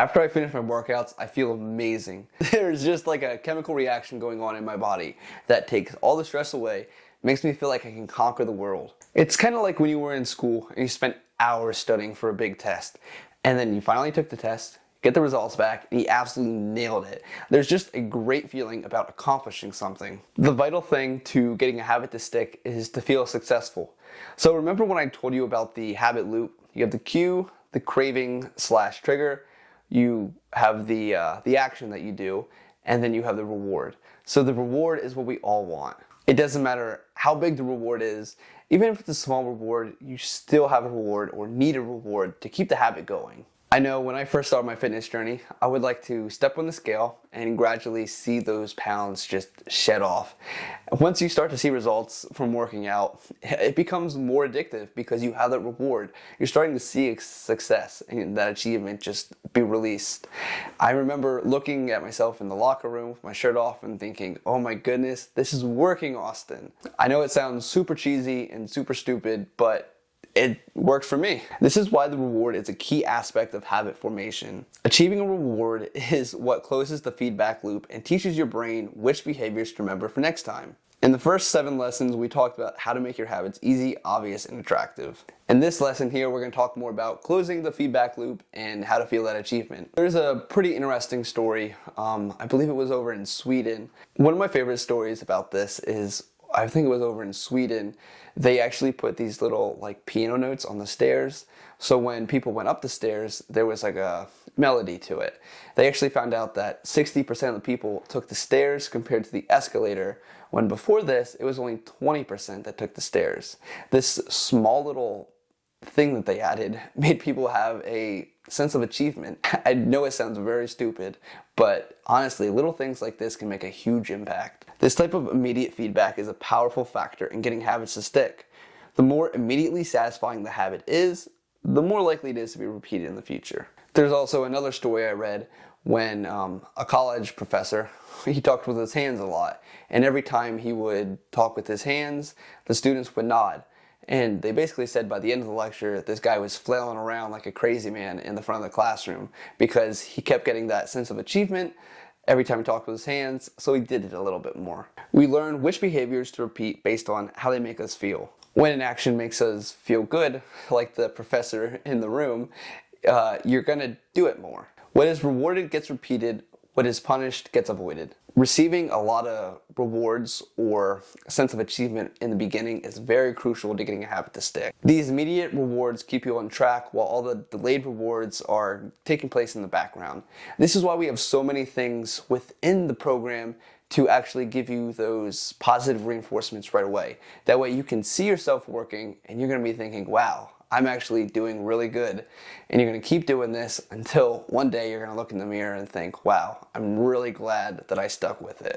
After I finish my workouts, I feel amazing. There's just like a chemical reaction going on in my body that takes all the stress away, makes me feel like I can conquer the world. It's kind of like when you were in school and you spent hours studying for a big test, and then you finally took the test, get the results back, and you absolutely nailed it. There's just a great feeling about accomplishing something. The vital thing to getting a habit to stick is to feel successful. So remember when I told you about the habit loop? You have the cue, the craving slash trigger, you have the action that you do, and then you have the reward. So the reward is what we all want. It doesn't matter how big the reward is, even if it's a small reward, you still have a reward or need a reward to keep the habit going. I know when I first started my fitness journey, I would like to step on the scale and gradually see those pounds just shed off. Once you start to see results from working out, it becomes more addictive because you have that reward. You're starting to see success and that achievement just be released. I remember looking at myself in the locker room with my shirt off and thinking, oh my goodness, this is working, Austin. I know it sounds super cheesy and super stupid, but it worked for me. This is why the reward is a key aspect of habit formation. Achieving a reward is what closes the feedback loop and teaches your brain which behaviors to remember for next time. In the first 7 lessons, we talked about how to make your habits easy, obvious, and attractive. In this lesson here, we're going to talk more about closing the feedback loop and how to feel that achievement. There's a pretty interesting story. I believe it was over in Sweden. One of my favorite stories about this is, I think it was over in Sweden, they actually put these little like piano notes on the stairs. So when people went up the stairs, there was like a melody to it. They actually found out that 60% of the people took the stairs compared to the escalator, when before this, it was only 20% that took the stairs. This small little thing that they added made people have a sense of achievement. I know it sounds very stupid, but honestly, little things like this can make a huge impact. This type of immediate feedback is a powerful factor in getting habits to stick. The more immediately satisfying the habit is, the more likely it is to be repeated in the future. There's also another story I read when a college professor, he talked with his hands a lot, and every time he would talk with his hands, the students would nod. And they basically said by the end of the lecture, this guy was flailing around like a crazy man in the front of the classroom because he kept getting that sense of achievement every time he talked with his hands, so he did it a little bit more. We learn which behaviors to repeat based on how they make us feel. When an action makes us feel good, like the professor in the room, you're gonna do it more. What is rewarded gets repeated, what is punished gets avoided. Receiving a lot of rewards or a sense of achievement in the beginning is very crucial to getting a habit to stick. These immediate rewards keep you on track while all the delayed rewards are taking place in the background. This is why we have so many things within the program to actually give you those positive reinforcements right away. That way you can see yourself working and you're going to be thinking, wow, I'm actually doing really good. And you're going to keep doing this until one day you're going to look in the mirror and think, wow, I'm really glad that I stuck with it.